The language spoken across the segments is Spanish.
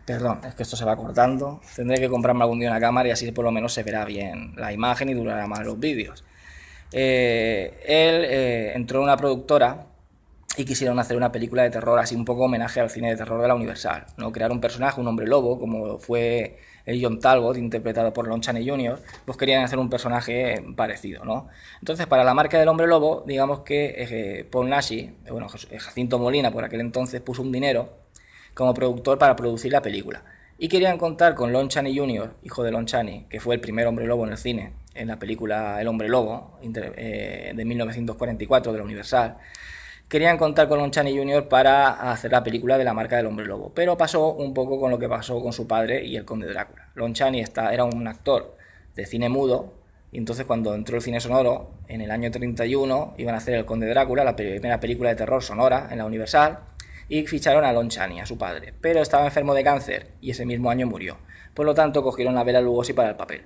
Perdón, es que esto se va cortando. Tendré que comprarme algún día una cámara y así por lo menos se verá bien la imagen y durará más los vídeos. Él entró en una productora y quisieron hacer una película de terror así un poco homenaje al cine de terror de la Universal, ¿no? Crear un personaje, un hombre lobo, como fue el John Talbot, interpretado por Lon Chaney Jr., pues querían hacer un personaje parecido, ¿no? Entonces, para la marca del hombre lobo, digamos que Paul Naschy, bueno, Jacinto Molina por aquel entonces puso un dinero como productor para producir la película. Y querían contar con Lon Chaney Jr., hijo de Lon Chaney, que fue el primer hombre lobo en el cine, en la película El hombre lobo, de 1944 de la Universal. Querían contar con Lon Chaney Jr. para hacer la película de la marca del hombre lobo, pero pasó un poco con lo que pasó con su padre y el conde Drácula. Lon Chaney era un actor de cine mudo, y entonces cuando entró el cine sonoro, en el año 31, iban a hacer el conde Drácula, la primera película de terror sonora en la Universal, y ficharon a Lon Chaney, a su padre, pero estaba enfermo de cáncer y ese mismo año murió. Por lo tanto, cogieron a Bela Lugosi para el papel.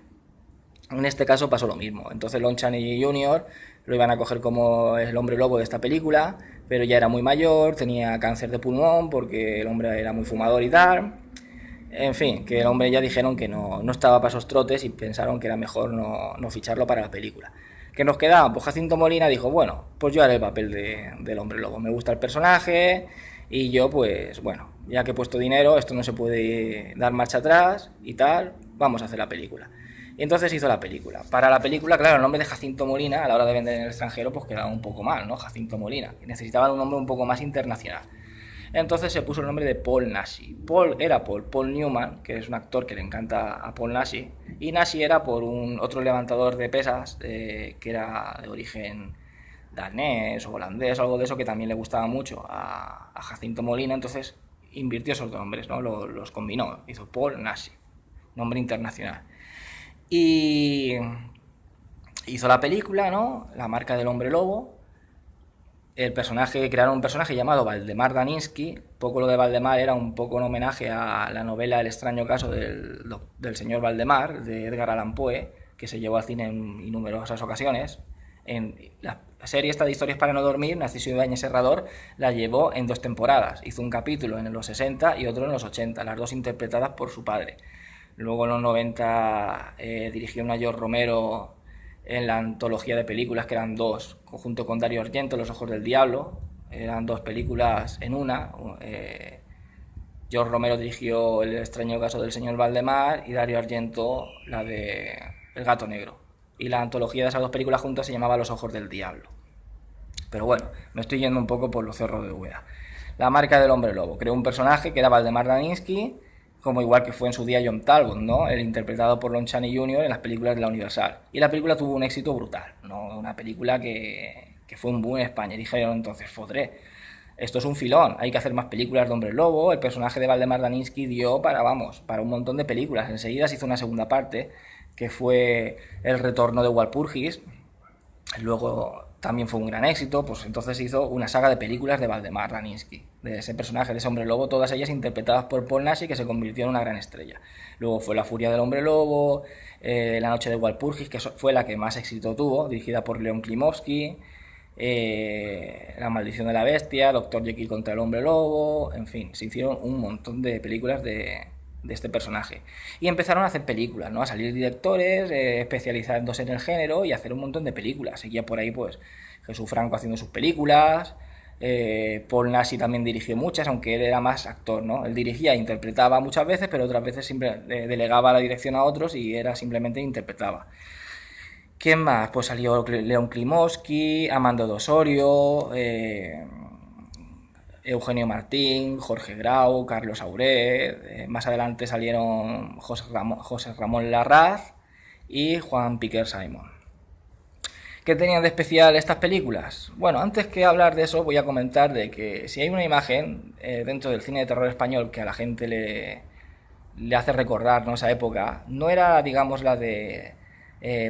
En este caso pasó lo mismo. Entonces Lon Chaney Jr. lo iban a coger como el hombre lobo de esta película, pero ya era muy mayor, tenía cáncer de pulmón porque el hombre era muy fumador y tal. En fin, que el hombre ya dijeron que no estaba para esos trotes y pensaron que era mejor no ficharlo para la película. ¿Qué nos quedaba? Pues Jacinto Molina dijo, bueno, pues yo haré el papel del hombre lobo. Me gusta el personaje y yo pues, bueno, ya que he puesto dinero, esto no se puede dar marcha atrás y tal, vamos a hacer la película. Y entonces hizo la película. Para la película, claro, el nombre de Jacinto Molina, a la hora de vender en el extranjero, pues quedaba un poco mal, ¿no? Jacinto Molina. Necesitaban un nombre un poco más internacional. Entonces se puso el nombre de Paul Naschy. Paul Newman, que es un actor que le encanta a Paul Naschy, y Naschy era por un otro levantador de pesas que era de origen danés o holandés o algo de eso que también le gustaba mucho a Jacinto Molina, entonces invirtió esos dos nombres, ¿no? Los combinó, hizo Paul Naschy, nombre internacional. Y hizo la película, ¿no? La marca del hombre lobo. Crearon un personaje llamado Valdemar Daninsky. Poco lo de Valdemar era un poco un homenaje a la novela El extraño caso del señor Valdemar, de Edgar Allan Poe, que se llevó al cine en numerosas ocasiones. En la serie esta de Historias para no dormir, Narciso Ibáñez Serrador la llevó en 2 temporadas. Hizo un capítulo en los 60 y otro en los 80, las dos interpretadas por su padre. Luego en los 90 dirigió una George Romero en la antología de películas, que eran dos, junto con Dario Argento, Los ojos del diablo. Eran dos películas en una. George Romero dirigió El extraño caso del señor Valdemar y Dario Argento la de El gato negro. Y la antología de esas dos películas juntas se llamaba Los ojos del diablo. Pero bueno, me estoy yendo un poco por los cerros de Úbeda. La marca del hombre lobo. Creó un personaje que era Valdemar Daninsky, como igual que fue en su día John Talbot, ¿no? El interpretado por Lon Chaney Jr. en las películas de la Universal. Y la película tuvo un éxito brutal, ¿no? Una película que fue un boom en España. Y dijeron entonces, fodré, esto es un filón, hay que hacer más películas de hombre lobo. El personaje de Valdemar Daninsky dio para un montón de películas. Enseguida se hizo una segunda parte, que fue El retorno de Walpurgis. Luego también fue un gran éxito, pues entonces hizo una saga de películas de Valdemar Daninsky, de ese personaje, de ese hombre lobo, todas ellas interpretadas por Paul Naschy, que se convirtió en una gran estrella. Luego fue La furia del hombre lobo, La noche de Walpurgis, que fue la que más éxito tuvo, dirigida por Leon Klimovsky, La maldición de la bestia, Doctor Jekyll contra el hombre lobo, en fin, se hicieron un montón de películas de este personaje. Y empezaron a hacer películas, ¿no? A salir directores especializándose en el género y a hacer un montón de películas. Seguía por ahí, pues, Jesús Franco haciendo sus películas. Paul Naschy también dirigió muchas, aunque él era más actor, ¿no? Él dirigía e interpretaba muchas veces, pero otras veces siempre delegaba la dirección a otros y era simplemente interpretaba. ¿Quién más? Pues salió Leon Klimovsky, Amando de Osorio, Eugenio Martín, Jorge Grau, Carlos Auret. Más adelante salieron José Ramón Larraz y Juan Piquer Simon. ¿Qué tenían de especial estas películas? Bueno, antes que hablar de eso voy a comentar de que si hay una imagen dentro del cine de terror español que a la gente le hace recordar, ¿no?, esa época, no era, digamos, la de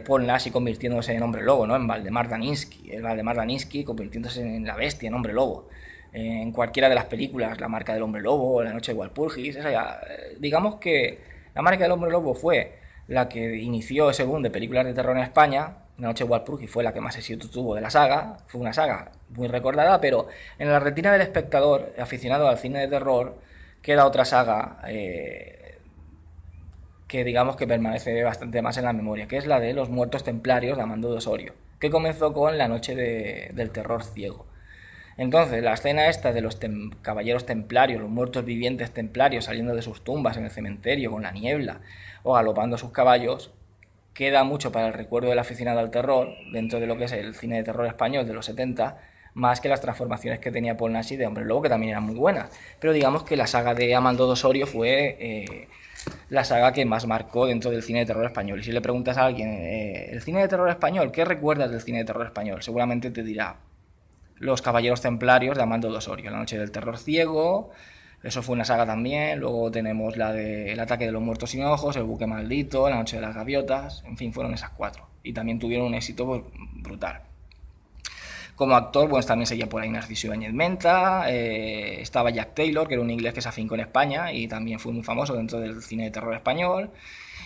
Paul Naschy convirtiéndose en hombre lobo, ¿no?, en Valdemar Daninsky, el Valdemar Daninsky convirtiéndose en la bestia, en hombre lobo. En cualquiera de las películas, La marca del hombre lobo, La noche de Walpurgis, digamos que La marca del hombre lobo fue la que inició ese boom de películas de terror en España. La noche de Walpurgis fue la que más éxito tuvo de la saga, fue una saga muy recordada, pero en la retina del espectador aficionado al cine de terror queda otra saga que digamos que permanece bastante más en la memoria, que es la de Los Muertos Templarios de Amando de Osorio, que comenzó con La Noche del Terror Ciego. Entonces, la escena esta de los caballeros templarios, los muertos vivientes templarios saliendo de sus tumbas en el cementerio con la niebla o galopando sus caballos, queda mucho para el recuerdo del aficionado al terror dentro de lo que es el cine de terror español de los 70, más que las transformaciones que tenía Paul Naschy de Hombre Lobo, que también eran muy buenas. Pero digamos que la saga de Amando de Osorio fue la saga que más marcó dentro del cine de terror español. Y si le preguntas a alguien, ¿el cine de terror español? ¿Qué recuerdas del cine de terror español? Seguramente te dirá Los Caballeros Templarios de Amando de Osorio, La Noche del Terror Ciego, eso fue una saga también. Luego tenemos la de El Ataque de los Muertos Sin Ojos, El Buque Maldito, La Noche de las Gaviotas, en fin, fueron esas 4. Y también tuvieron un éxito pues, brutal. Como actor, pues también seguía por ahí Narciso Ibáñez Menta, estaba Jack Taylor, que era un inglés que se afincó en España y también fue muy famoso dentro del cine de terror español.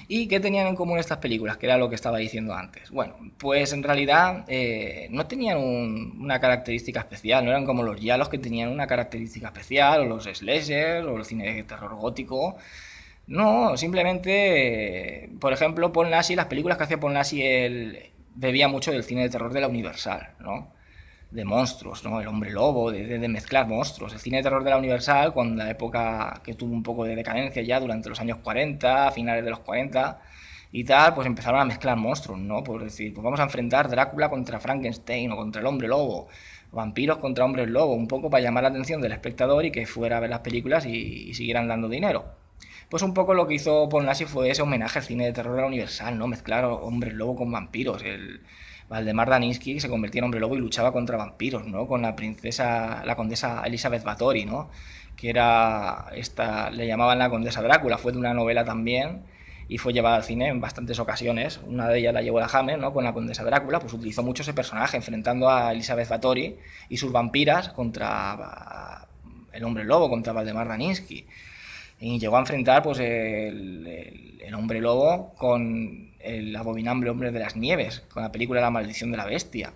¿Y qué tenían en común estas películas? Que era lo que estaba diciendo antes. Bueno, pues en realidad no tenían una característica especial, no eran como los giallos que tenían una característica especial, o los slashers, o el cine de terror gótico. No, simplemente, por ejemplo, Paul Naschy, las películas que hacía Paul Naschy, él bebía mucho del cine de terror de la Universal, ¿no? De monstruos, ¿no? El hombre lobo, de mezclar monstruos. El cine de terror de la Universal, cuando la época que tuvo un poco de decadencia ya durante los años 40, finales de los 40 y tal, pues empezaron a mezclar monstruos, ¿no? Por decir, pues vamos a enfrentar Drácula contra Frankenstein o contra el hombre lobo, vampiros contra hombres lobo, un poco para llamar la atención del espectador y que fuera a ver las películas y siguieran dando dinero. Pues un poco lo que hizo Paul Naschy fue ese homenaje al cine de terror de la Universal, ¿no? Mezclar hombres lobo con vampiros. El Valdemar Daninsky se convertía en hombre lobo y luchaba contra vampiros, ¿no? Con la princesa, la condesa Elizabeth Bathory, ¿no? Que era esta, le llamaban la condesa Drácula, fue de una novela también y fue llevada al cine en bastantes ocasiones. Una de ellas la llevó la Hammer, ¿no? Con la condesa Drácula, pues utilizó mucho ese personaje, enfrentando a Elizabeth Bathory y sus vampiras contra el hombre lobo, contra Valdemar Daninsky. Y llegó a enfrentar pues el hombre lobo con el abominable hombre de las nieves, con la película La maldición de la bestia.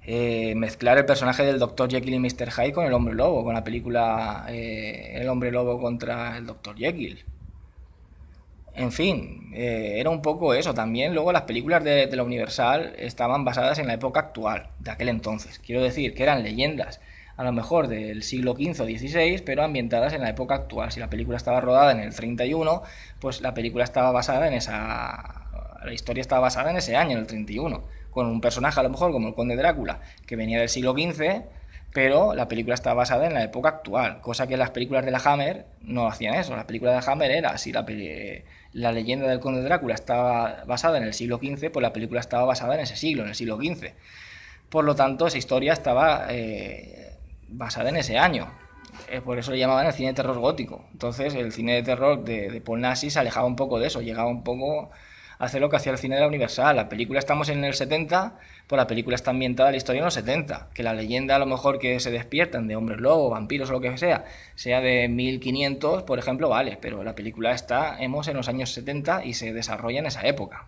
Mezclar el personaje del Dr. Jekyll y Mr. Hyde con el hombre lobo, con la película El hombre lobo contra el Dr. Jekyll. En fin, era un poco eso. También luego las películas de la Universal estaban basadas en la época actual, de aquel entonces. Quiero decir que eran leyendas a lo mejor del siglo XV o XVI, pero ambientadas en la época actual. Si la película estaba rodada en el 31, pues la película estaba basada en esa... La historia estaba basada en ese año, en el 31, con un personaje a lo mejor como el Conde Drácula, que venía del siglo XV, pero la película estaba basada en la época actual, cosa que las películas de la Hammer no hacían eso. La película de la Hammer era, si la leyenda del Conde Drácula estaba basada en el siglo XV, pues la película estaba basada en ese siglo, en el siglo XV. Por lo tanto, esa historia estaba basada en ese año. Por eso le llamaban el cine de terror gótico. Entonces, el cine de terror de Paul Naschy se alejaba un poco de eso, llegaba un poco a hacer lo que hacía el cine de la Universal. La película estamos en el 70, pues la película está ambientada la historia en los 70. Que la leyenda a lo mejor que se despiertan de hombres lobo, vampiros o lo que sea de 1500, por ejemplo, vale, pero la película hemos en los años 70 y se desarrolla en esa época.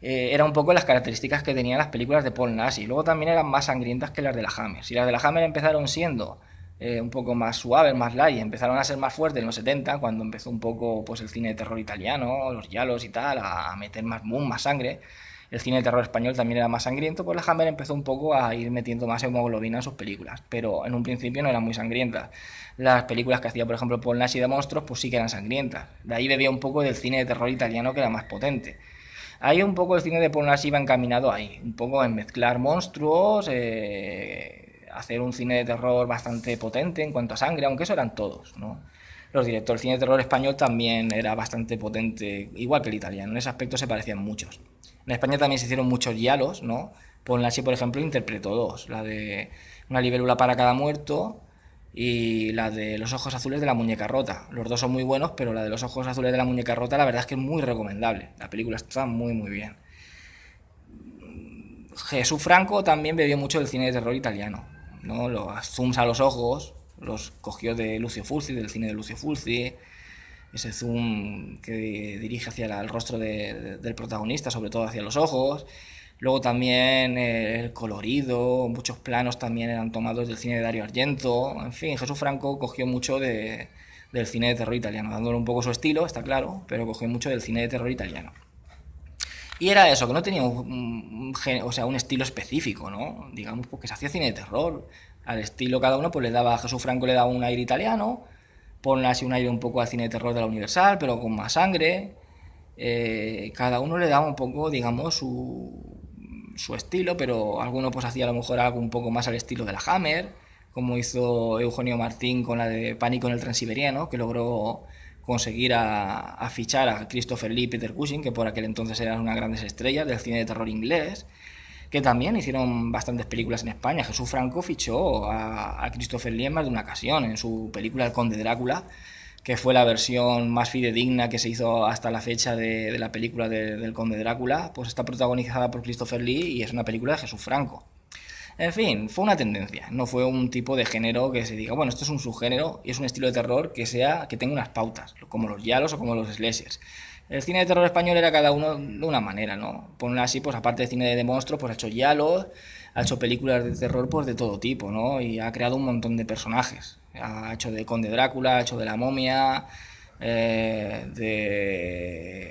Era un poco las características que tenían las películas de Paul Naschy. Luego también eran más sangrientas que las de la Hammer. Si las de la Hammer empezaron siendo un poco más suaves, más light, empezaron a ser más fuertes en los 70, cuando empezó un poco pues el cine de terror italiano, los giallos y tal, a meter más boom, más sangre. El cine de terror español también era más sangriento, pues la Hammer empezó un poco a ir metiendo más hemoglobina en sus películas, pero en un principio no eran muy sangrientas. Las películas que hacía, por ejemplo, Paul Naschy de monstruos, pues sí que eran sangrientas. De ahí bebía un poco del cine de terror italiano, que era más potente. Ahí un poco el cine de Paul Naschy iba encaminado ahí, un poco en mezclar monstruos, hacer un cine de terror bastante potente en cuanto a sangre, aunque eso eran todos, ¿no? Los directores del cine de terror español también era bastante potente, igual que el italiano, en ese aspecto se parecían muchos. En España también se hicieron muchos giallos, ¿no? Paul Naschy, por ejemplo, interpretó dos, la de Una libélula para cada muerto y la de Los ojos azules de la muñeca rota. Los dos son muy buenos, pero la de Los ojos azules de la muñeca rota la verdad es que es muy recomendable. La película está muy muy bien. Jesús Franco también bebió mucho del cine de terror italiano, ¿no? Los zooms a los ojos los cogió de Lucio Fulci, del cine de Lucio Fulci, ese zoom que dirige hacia el rostro del protagonista, sobre todo hacia los ojos. Luego también el colorido, muchos planos también eran tomados del cine de Dario Argento. En fin, Jesús Franco cogió mucho del cine de terror italiano, dándole un poco su estilo, está claro, pero cogió mucho del cine de terror italiano. Y era eso, que no tenía o sea, un estilo específico, ¿no? Digamos, porque se hacía cine de terror. Al estilo cada uno, pues le daba, a Jesús Franco le daba un aire italiano, ponle así un aire un poco al cine de terror de la Universal, pero con más sangre. Cada uno le daba un poco, digamos, su estilo, pero alguno pues hacía a lo mejor algo un poco más al estilo de la Hammer, como hizo Eugenio Martín con la de Pánico en el Transiberiano, que logró conseguir a fichar a Christopher Lee y Peter Cushing, que por aquel entonces eran unas grandes estrellas del cine de terror inglés, que también hicieron bastantes películas en España. Jesús Franco fichó a Christopher Lee en más de una ocasión, en su película El Conde Drácula, que fue la versión más fidedigna que se hizo hasta la fecha de la película del Conde Drácula, pues está protagonizada por Christopher Lee y es una película de Jesús Franco. En fin, fue una tendencia, no fue un tipo de género que se diga, bueno, esto es un subgénero y es un estilo de terror que tenga unas pautas, como los giallos o como los slashers. El cine de terror español era cada uno de una manera, ¿no? Ponerlo así, pues aparte de cine de monstruos, pues ha hecho giallos, ha hecho películas de terror pues de todo tipo, ¿no? Y ha creado un montón de personajes. Ha hecho de Conde Drácula, ha hecho de la momia,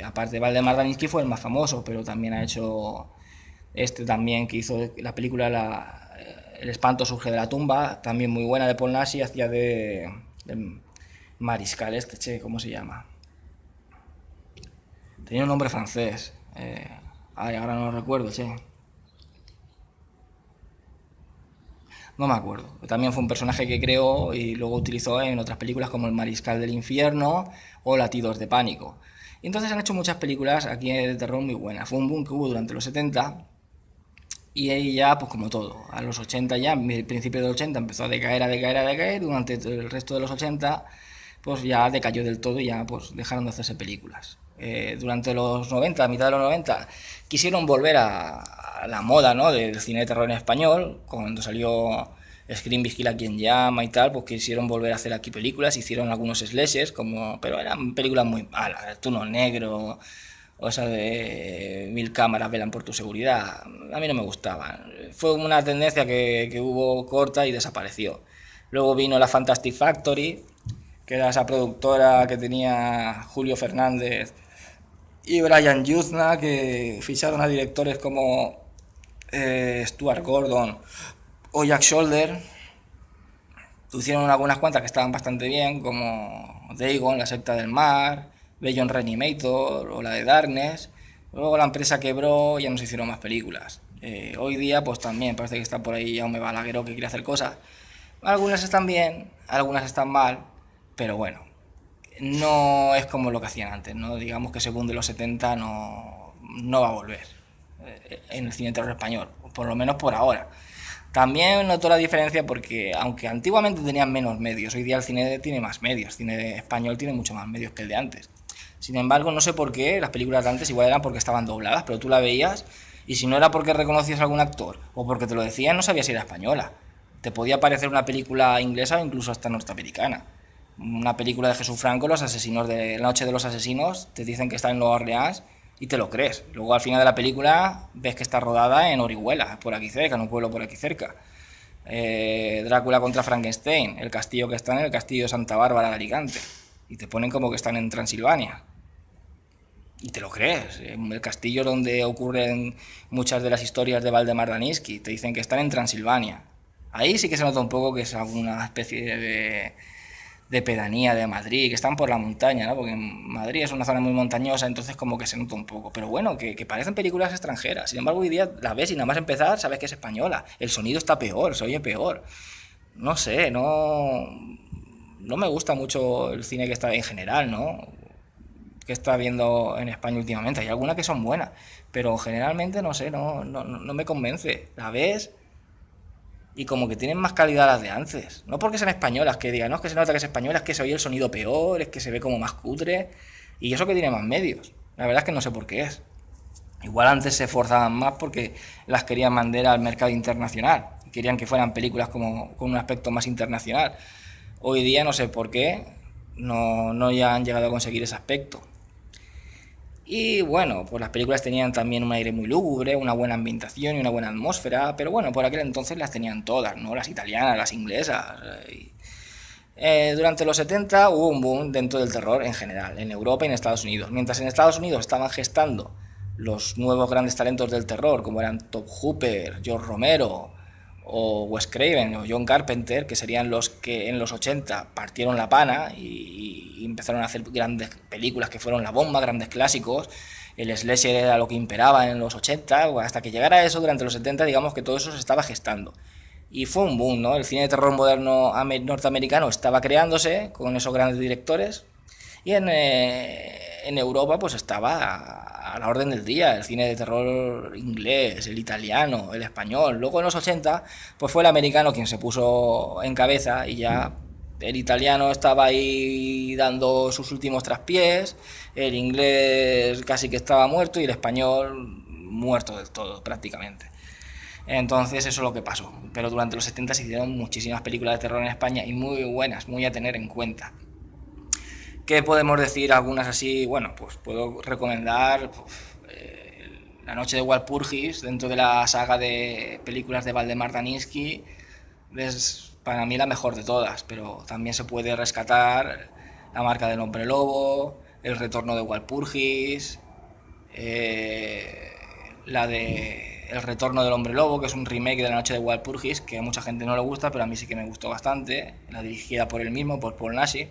aparte de Valdemar Daninsky fue el más famoso, pero también ha hecho este también que hizo la película El espanto surge de la tumba, también muy buena de Paul Nashi, hacía de mariscal este, che, ¿cómo se llama? Tenía un nombre francés. Ahora no lo recuerdo, che. No me acuerdo. También fue un personaje que creó y luego utilizó en otras películas como El Mariscal del Infierno o Latidos de Pánico. Y entonces han hecho muchas películas aquí de terror muy buenas. Fue un boom que hubo durante los 70 y ahí ya, pues como todo, a los 80 ya, a principios de los 80 empezó a decaer, a decaer, a decaer. Durante el resto de los 80 pues ya decayó del todo y ya pues dejaron de hacerse películas. Durante los 90, a mitad de los 90, quisieron volver a la moda, ¿no?, del cine de terror en español, cuando salió Scream, Vigila quien llama y tal, pues quisieron volver a hacer aquí películas, hicieron algunos slashers, pero eran películas muy malas, Turno Negro, o sea, de Mil cámaras velan por tu seguridad, a mí no me gustaban. Fue una tendencia que hubo corta y desapareció. Luego vino la Fantastic Factory, que era esa productora que tenía Julio Fernández y Brian Yuzna, que ficharon a directores como Stuart Gordon o Jack Shoulder. Hicieron algunas cuantas que estaban bastante bien, como Dagon, La secta del mar, Beyond Reanimator o la de Darkness. Luego la empresa quebró y ya no se hicieron más películas. Hoy día pues también parece que está por ahí Jaume Balagueró, que quiere hacer cosas. Algunas están bien, algunas están mal, pero bueno, no es como lo que hacían antes, ¿no? Digamos que según de los 70 no va a volver en el cine de terror español, por lo menos por ahora. También noto la diferencia porque, aunque antiguamente tenían menos medios, hoy día el cine tiene más medios, el cine español tiene mucho más medios que el de antes. Sin embargo, no sé por qué, las películas de antes igual eran porque estaban dobladas, pero tú la veías y si no era porque reconocías a algún actor o porque te lo decían, no sabías si era española. Te podía parecer una película inglesa o incluso hasta norteamericana. Una película de Jesús Franco, los asesinos de La noche de los asesinos, te dicen que está en Nueva Orleans y te lo crees. Luego al final de la película ves que está rodada en Orihuela, por aquí cerca, en un pueblo por aquí cerca. Drácula contra Frankenstein, el castillo que está en el castillo de Santa Bárbara de Alicante. Y te ponen como que están en Transilvania. Y te lo crees. El castillo donde ocurren muchas de las historias de Valdemar Daninsky, te dicen que están en Transilvania. Ahí sí que se nota un poco que es alguna especie de pedanía de Madrid, que están por la montaña, ¿no? Porque Madrid es una zona muy montañosa, entonces como que se nota un poco. Pero bueno, que parecen películas extranjeras. Sin embargo, hoy día la ves y nada más empezar sabes que es española. El sonido está peor, se oye peor. No sé, no me gusta mucho el cine que está en general, ¿no? Que está viendo en España últimamente. Hay algunas que son buenas, pero generalmente, no sé, no me convence. La ves y como que tienen más calidad las de antes. No porque sean españolas, que digan, no, es que se nota que es española, es que se oye el sonido peor, es que se ve como más cutre. Y eso que tiene más medios. La verdad es que no sé por qué es. Igual antes se esforzaban más porque las querían mandar al mercado internacional. Querían que fueran películas como con un aspecto más internacional. Hoy día no sé por qué no ya han llegado a conseguir ese aspecto. Y bueno, pues las películas tenían también un aire muy lúgubre, una buena ambientación y una buena atmósfera, pero bueno, por aquel entonces las tenían todas, ¿no? Las italianas, las inglesas. Durante los 70 hubo un boom dentro del terror en general, en Europa y en Estados Unidos. Mientras en Estados Unidos estaban gestando los nuevos grandes talentos del terror, como eran Top Hooper, George Romero, o Wes Craven o John Carpenter, que serían los que en los 80 partieron la pana y empezaron a hacer grandes películas que fueron la bomba, grandes clásicos. El slasher era lo que imperaba en los 80, hasta que llegara eso durante los 70, digamos que todo eso se estaba gestando. Y fue un boom, ¿no? El cine de terror moderno norteamericano estaba creándose con esos grandes directores y en Europa pues estaba a la orden del día el cine de terror inglés, el italiano, el español. Luego en los 80 pues fue el americano quien se puso en cabeza y ya el italiano estaba ahí dando sus últimos traspiés, el inglés casi que estaba muerto y el español muerto del todo prácticamente. Entonces eso es lo que pasó. Pero durante los 70 se hicieron muchísimas películas de terror en España y muy buenas, muy a tener en cuenta. ¿Qué podemos decir? Algunas así, bueno, pues puedo recomendar La noche de Walpurgis, dentro de la saga de películas de Valdemar Daninsky, es para mí la mejor de todas, pero también se puede rescatar La marca del hombre lobo, El retorno de Walpurgis, la de El retorno del hombre lobo, que es un remake de La noche de Walpurgis, que a mucha gente no le gusta, pero a mí sí que me gustó bastante, la dirigida por él mismo, por Paul Naschy.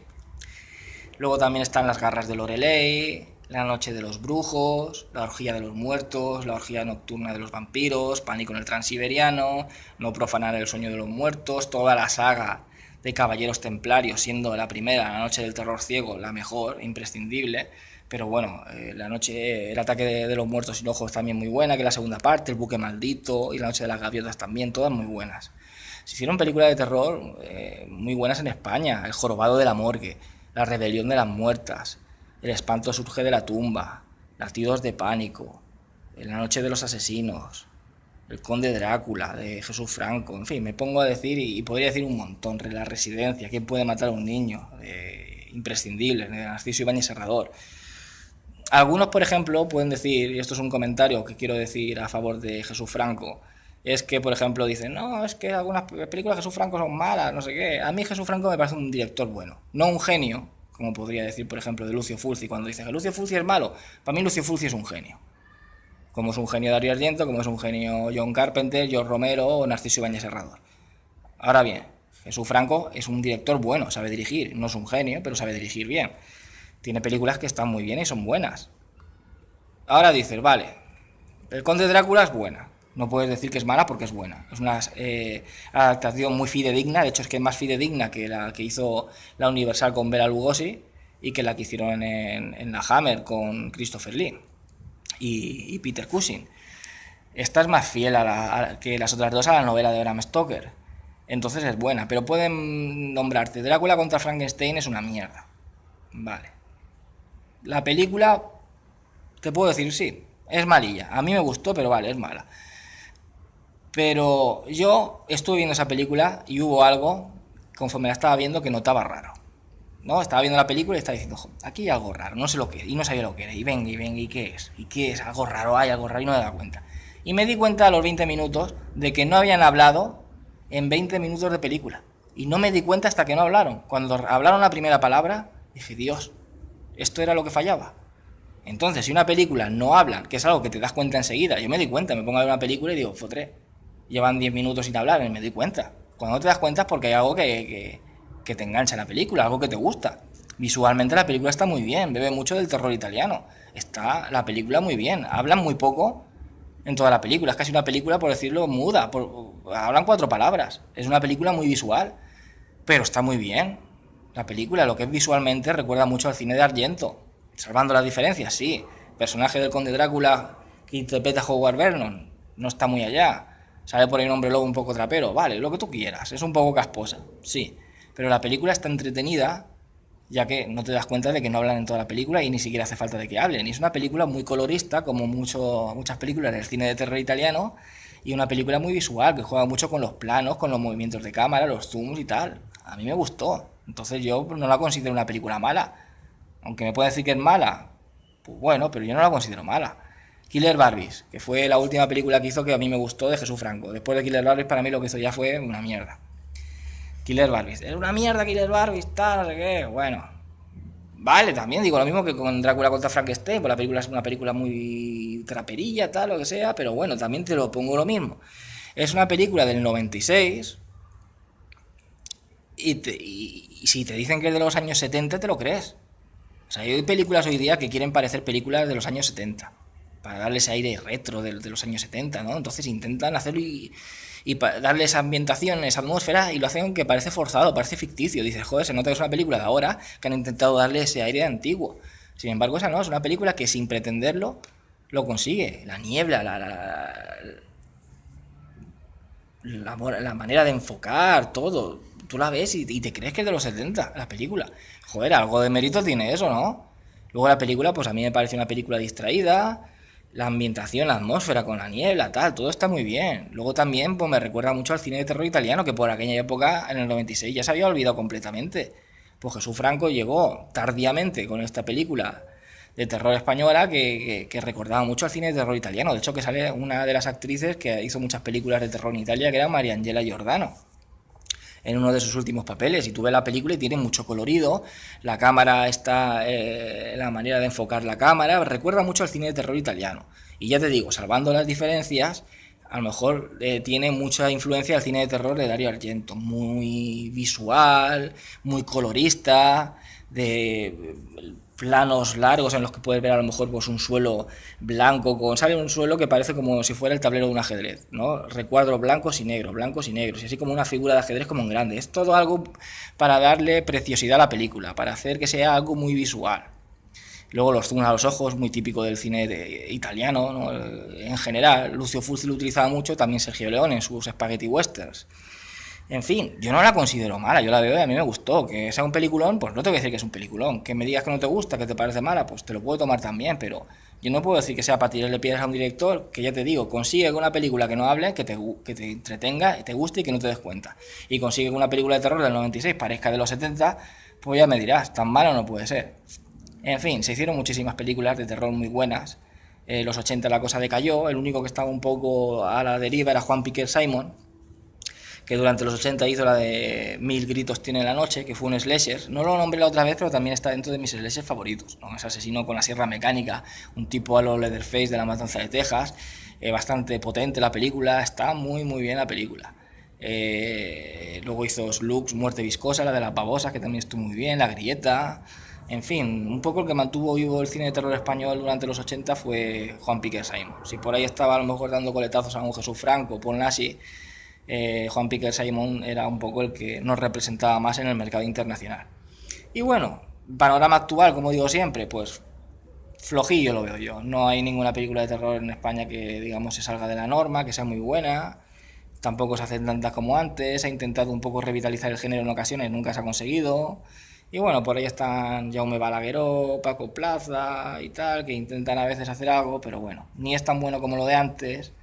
Luego también están Las garras de Loreley, La noche de los brujos, La orgía de los muertos, La orgía nocturna de los vampiros, Pánico en el Transiberiano, No profanar el sueño de los muertos, toda la saga de Caballeros Templarios, siendo la primera, La noche del terror ciego, la mejor, imprescindible. Pero bueno, la noche, El ataque de los muertos sin ojos también muy buena, que la segunda parte, El buque maldito y La noche de las gaviotas también, todas muy buenas. Se hicieron películas de terror muy buenas en España, El jorobado de la morgue, La rebelión de las muertas, El espanto surge de la tumba, Latidos de pánico, La noche de los asesinos, El conde Drácula de Jesús Franco, en fin, me pongo a decir y podría decir un montón, La residencia, ¿quién puede matar a un niño? Imprescindible, de Narciso Ibáñez Serrador. Algunos, por ejemplo, pueden decir, y esto es un comentario que quiero decir a favor de Jesús Franco, es que, por ejemplo, dicen, no, es que algunas películas de Jesús Franco son malas, no sé qué. A mí Jesús Franco me parece un director bueno, no un genio, como podría decir, por ejemplo, de Lucio Fulci, cuando dicen que Lucio Fulci es malo. Para mí Lucio Fulci es un genio. Como es un genio Darío Argento, como es un genio John Carpenter, George Romero o Narciso Ibáñez Serrador. Ahora bien, Jesús Franco es un director bueno, sabe dirigir, no es un genio, pero sabe dirigir bien. Tiene películas que están muy bien y son buenas. Ahora dices, vale, El Conde Drácula es buena. No puedes decir que es mala porque es buena. Es una adaptación muy fidedigna, de hecho es que es más fidedigna que la que hizo la Universal con Bela Lugosi y que la que hicieron en la Hammer con Christopher Lee y Peter Cushing. Esta es más fiel que las otras dos a la novela de Bram Stoker. Entonces es buena, pero pueden nombrarte Drácula contra Frankenstein es una mierda. Vale. La película, te puedo decir, sí, es malilla. A mí me gustó, pero vale, es mala. Pero yo estuve viendo esa película y hubo algo, conforme la estaba viendo, que notaba raro. ¿No? Estaba viendo la película y estaba diciendo, aquí hay algo raro, no sé lo que es, y no sabía lo que era, y venga, ¿y qué es? ¿Y qué es? Algo raro, hay algo raro, y no me daba cuenta. Y me di cuenta a los 20 minutos de que no habían hablado en 20 minutos de película. Y no me di cuenta hasta que no hablaron. Cuando hablaron la primera palabra, dije, Dios, esto era lo que fallaba. Entonces, si una película no habla, que es algo que te das cuenta enseguida, yo me di cuenta, me pongo a ver una película y digo, fotré, llevan 10 minutos sin hablar, y me di cuenta. Cuando no te das cuenta es porque hay algo que te engancha en la película, algo que te gusta. Visualmente la película está muy bien, bebe mucho del terror italiano. Está la película muy bien, hablan muy poco en toda la película, es casi una película, por decirlo, muda, hablan 4 palabras. Es una película muy visual, pero está muy bien. La película, lo que es visualmente, recuerda mucho al cine de Argento, salvando las diferencias, sí. El personaje del conde Drácula que interpreta a Howard Vernon no está muy allá. Sale por ahí un hombre lobo un poco trapero, vale, lo que tú quieras, es un poco casposa, sí. Pero la película está entretenida, ya que no te das cuenta de que no hablan en toda la película y ni siquiera hace falta de que hablen. Y es una película muy colorista, como muchas películas del cine de terror italiano, y una película muy visual, que juega mucho con los planos, con los movimientos de cámara, los zooms y tal. A mí me gustó. Entonces yo no la considero una película mala. Aunque me pueden decir que es mala, pues bueno, pero yo no la considero mala. Killer Barbies, que fue la última película que hizo que a mí me gustó de Jesús Franco. Después de Killer Barbies, para mí lo que hizo ya fue una mierda. Killer Barbies, era una mierda Killer Barbies, tal, no sé qué, bueno. Vale, también digo lo mismo que con Drácula contra Frankenstein, pues la película es una película muy traperilla, tal, lo que sea, pero bueno, también te lo pongo lo mismo. Es una película del 96 y si te dicen que es de los años 70, te lo crees. O sea, hay películas hoy día que quieren parecer películas de los años 70, para darle ese aire retro de los años 70, ¿no? Entonces intentan hacerlo y darle esa ambientación, esa atmósfera, y lo hacen que parece forzado, parece ficticio. Dices, joder, se nota que es una película de ahora que han intentado darle ese aire antiguo. Sin embargo, esa no, es una película que sin pretenderlo lo consigue. La niebla, la manera de enfocar, todo. Tú la ves y te crees que es de los 70, la película. Joder, algo de mérito tiene eso, ¿no? Luego la película, pues a mí me parece una película distraída, la ambientación, la atmósfera con la niebla, tal, todo está muy bien. Luego también, pues me recuerda mucho al cine de terror italiano, que por aquella época, en el 96, ya se había olvidado completamente. Pues Jesús Franco llegó tardíamente con esta película de terror española que recordaba mucho al cine de terror italiano. De hecho, que sale una de las actrices que hizo muchas películas de terror en Italia, que era Mariangela Giordano, en uno de sus últimos papeles. Y tú ves la película y tiene mucho colorido, la cámara está, la manera de enfocar la cámara, recuerda mucho al cine de terror italiano. Y ya te digo, salvando las diferencias, a lo mejor tiene mucha influencia del cine de terror de Dario Argento, muy visual, muy colorista, de planos largos en los que puedes ver a lo mejor pues un suelo blanco con, ¿sabes? Un suelo que parece como si fuera el tablero de un ajedrez, ¿no? Recuadros blancos y negros, y así como una figura de ajedrez como en grande. Es todo algo para darle preciosidad a la película, para hacer que sea algo muy visual. Luego los zoom a los ojos, muy típico del cine italiano, ¿no? En general. Lucio Fulci lo utilizaba mucho, también Sergio Leone en sus spaghetti westerns. En fin, yo no la considero mala, yo la veo y a mí me gustó. Que sea un peliculón, pues no te voy a decir que es un peliculón. Que me digas que no te gusta, que te parece mala, pues te lo puedo tomar también, pero yo no puedo decir que sea para tirarle piedras a un director que, ya te digo, consigue que una película que no hable, que te entretenga, te guste y que no te des cuenta. Y consigue que una película de terror del 96 parezca de los 70, pues ya me dirás, tan mala no puede ser. En fin, se hicieron muchísimas películas de terror muy buenas. Los 80 la cosa decayó, el único que estaba un poco a la deriva era Juan Piquer Simon, que durante los 80 hizo la de Mil gritos tiene la noche, que fue un slasher. No lo nombré la otra vez, pero también está dentro de mis slashers favoritos, ¿no? Es asesino con la sierra mecánica, un tipo a lo Leatherface de La Matanza de Texas, bastante potente la película, está muy muy bien la película. Luego hizo Slugs, Muerte Viscosa, la de las babosas, que también estuvo muy bien, La Grieta. En fin, un poco el que mantuvo vivo el cine de terror español durante los 80 fue Juan Piquer Simon. Si por ahí estaba a lo mejor dando coletazos a un Jesús Franco, Paul Nashi, Juan Piquer Simon era un poco el que nos representaba más en el mercado internacional. Y bueno, panorama actual, como digo siempre, pues flojillo lo veo yo. No hay ninguna película de terror en España que, digamos, se salga de la norma, que sea muy buena. Tampoco se hacen tantas como antes. Ha intentado un poco revitalizar el género en ocasiones, nunca se ha conseguido. Y bueno, por ahí están Jaume Balagueró, Paco Plaza y tal, que intentan a veces hacer algo, pero bueno, ni es tan bueno como lo de antes.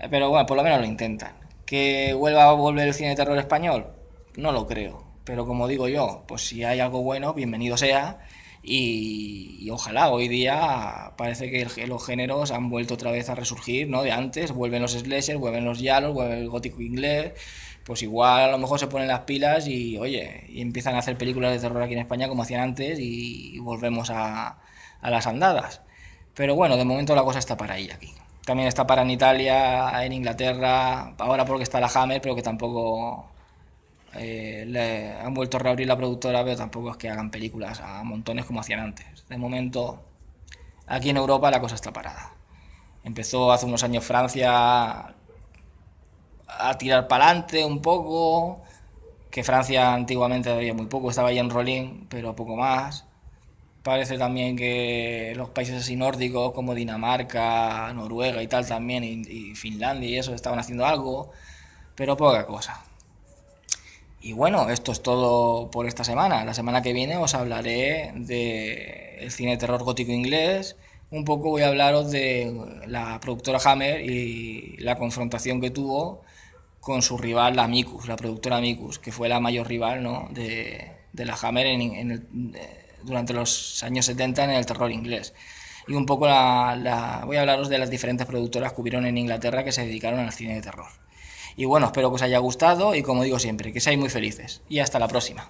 Pero bueno, por lo menos lo intentan. ¿Que vuelva a volver el cine de terror español? No lo creo. Pero como digo yo, pues si hay algo bueno, bienvenido sea. Y ojalá, hoy día parece que los géneros han vuelto otra vez a resurgir, ¿no? De antes, vuelven los slashers, vuelven los giallos, vuelve el gótico inglés. Pues igual a lo mejor se ponen las pilas y, oye, y empiezan a hacer películas de terror aquí en España como hacían antes y volvemos a las andadas. Pero bueno, de momento la cosa está para ahí aquí. También está para en Italia, en Inglaterra, ahora porque está la Hammer, pero que tampoco le han vuelto a reabrir la productora, pero tampoco es que hagan películas a montones como hacían antes. De momento, aquí en Europa la cosa está parada. Empezó hace unos años Francia a tirar para adelante un poco, que Francia antiguamente había muy poco, estaba ya en Rolling, pero poco más. Parece también que los países así nórdicos como Dinamarca, Noruega y tal también, y Finlandia y eso estaban haciendo algo, pero poca cosa. Y bueno, esto es todo por esta semana. La semana que viene os hablaré de el cine de terror gótico inglés. Un poco voy a hablaros de la productora Hammer y la confrontación que tuvo con su rival, la Amicus, la productora Amicus, que fue la mayor rival, ¿no? de la Hammer durante los años 70 en el terror inglés. Y un poco voy a hablaros de las diferentes productoras que hubieron en Inglaterra que se dedicaron al cine de terror. Y bueno, espero que os haya gustado y como digo siempre, que seáis muy felices. Y hasta la próxima.